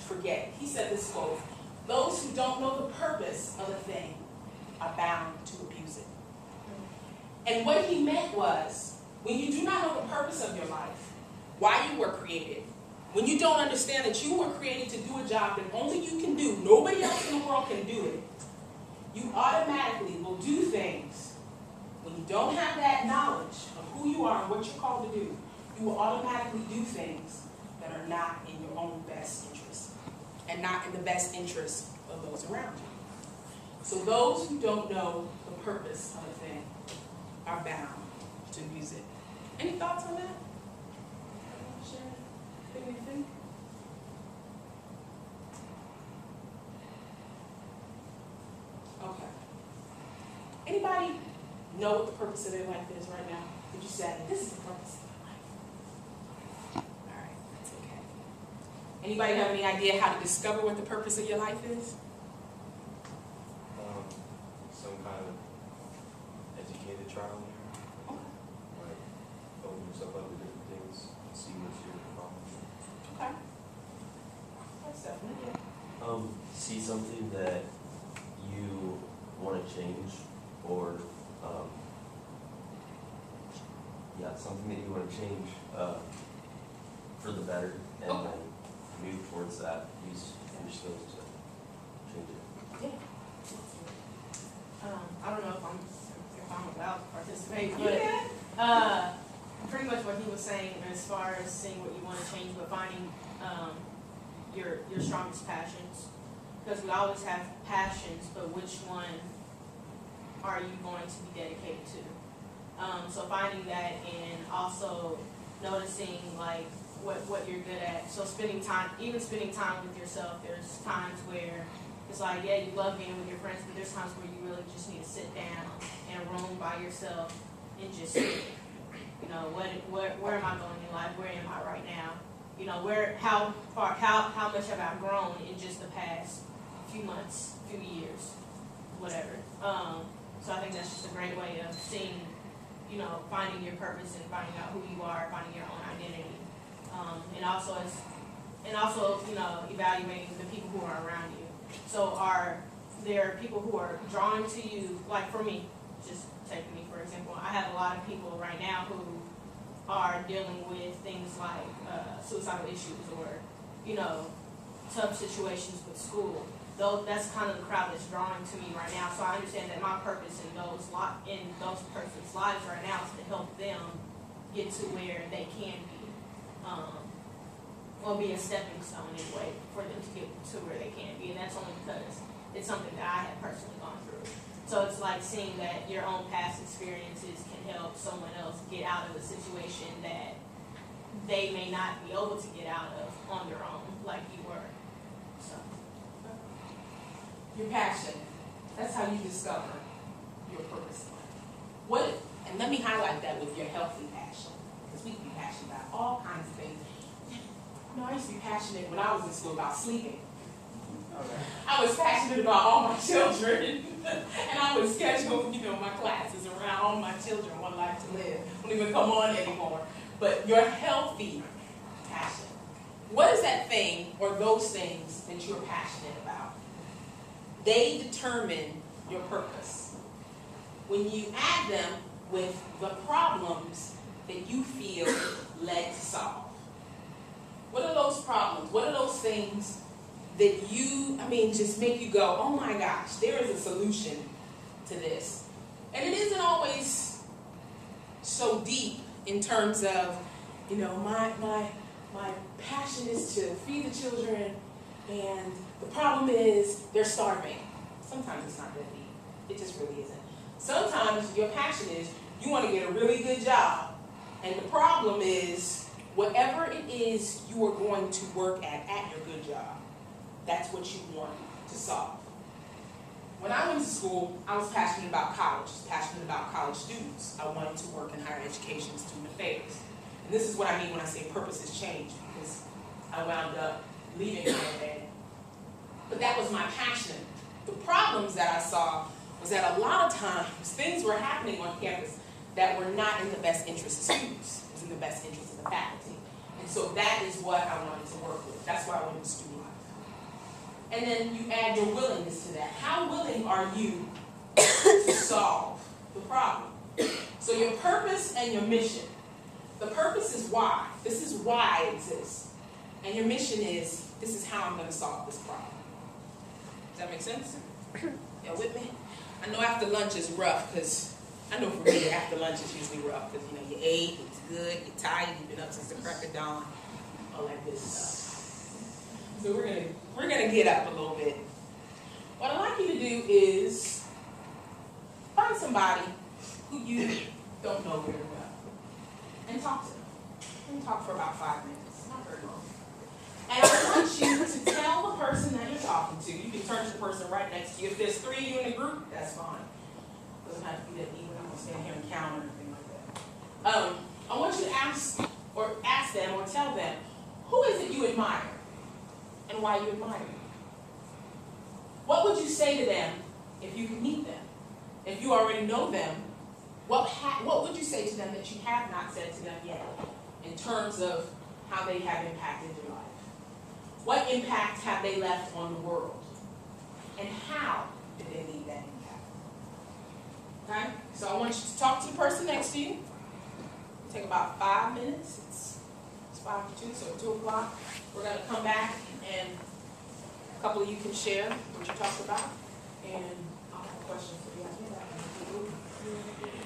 forget. He said this quote, "Those who don't know the purpose of a thing are bound to abuse it." And what he meant was, when you do not know the purpose of your life, why you were created, when you don't understand that you were created to do a job that only you can do, nobody else in the world can do it, you automatically will do things. When you don't have that knowledge of who you are and what you're called to do, you will automatically do things that are not in your own best interest and not in the best interest of those around you. So those who don't know the purpose of a thing are bound to abuse it. Any thoughts on that? Anything? Okay. Anybody know what the purpose of their life is right now? Did you say, this is the purpose of my life? All right, that's okay. Anybody have any idea how to discover what the purpose of your life is? Some kind of educated trial and error. Okay. Like, open yourself up to different things, see what you're accomplishing. Okay. That's definitely it. See something that you want to change, or something that you want to change for the better, and Okay. then move towards that. Use your skills to change it. Yeah. I don't know if I'm allowed to participate, Yeah. but pretty much what he was saying as far as seeing what you want to change, but finding your strongest passions, because we always have passions, but which one are you going to be dedicated to? So finding that, and also noticing like what you're good at. So spending time with yourself. There's times where it's like, yeah, you love being with your friends, but there's times where you really just need to sit down in a room by yourself and just think, you know, where am I going in life? Where am I right now? You know, how much have I grown in just the past few months, few years, whatever. So I think that's just a great way of seeing, you know, finding your purpose and finding out who you are, finding your own identity, and also, you know, evaluating the people who are around you. So are there people who are drawn to you? Like for me, just take me for example. I have a lot of people right now who are dealing with things like suicidal issues, or, you know, tough situations with school. Though that's kind of the crowd that's drawing to me right now. So I understand that my purpose in those persons' lives right now is to help them get to where they can be, or be a stepping stone anyway for them to get to where they can be. And that's only because it's something that I have personally gone through. So it's like seeing that your own past experiences can help someone else get out of a situation that they may not be able to get out of on their own, like you were. So. Your passion. That's how you discover your purpose in life. And let me highlight that with your healthy passion, because we can be passionate about all kinds of things. You know, I used to be passionate when I was in school about sleeping. I was passionate about all my children, and I would schedule, you know, my classes around all my children, one life to live. Don't even come on anymore. But your healthy passion. What is that thing or those things that you're passionate about? They determine your purpose. When you add them with the problems that you feel led to solve. What are those problems? What are those things that just make you go, oh my gosh, there is a solution to this. And it isn't always so deep in terms of, you know, my passion is to feed the children, and the problem is they're starving. Sometimes it's not that deep. It just really isn't. Sometimes your passion is you want to get a really good job, and the problem is whatever it is you are going to work at your good job, that's what you want to solve. When I went to school, I was passionate about college, passionate about college students. I wanted to work in higher education, student affairs. And this is what I mean when I say purpose has changed, because I wound up leaving there. But that was my passion. The problems that I saw was that a lot of times things were happening on campus that were not in the best interest of students. It was in the best interest of the faculty. And so that is what I wanted to work with. That's why I went to student life. and then you add your willingness to that. How willing are you to solve the problem? So your purpose and your mission. The purpose is why. This is why I exist. And your mission is, this is how I'm going to solve this problem. Does that make sense? Y'all with me? I know after lunch is rough, because I know for me, after lunch is usually rough, because you ate, it's good, you're tired, you've been up since the crack of dawn, all that good stuff. So we're gonna get up a little bit. What I'd like you to do is find somebody who you don't know very well and talk to them. And talk for about 5 minutes, not very long. And I want you to tell the person that you're talking to. You can turn to the person right next to you. If there's 3 of you in a group, that's fine. Doesn't have to be that even. I'm gonna stand here and count or anything like that. I want you to ask them or tell them, who is it you admire and why you admire them? What would you say to them if you could meet them? If you already know them, what would you say to them that you have not said to them yet in terms of how they have impacted your life? What impact have they left on the world? And how did they leave that impact? Okay? So I want you to talk to the person next to you. It'll take about 5 minutes. It's 5 to 2, so 2 o'clock. We're going to come back and a couple of you can share what you talked about. And I'll have questions for you.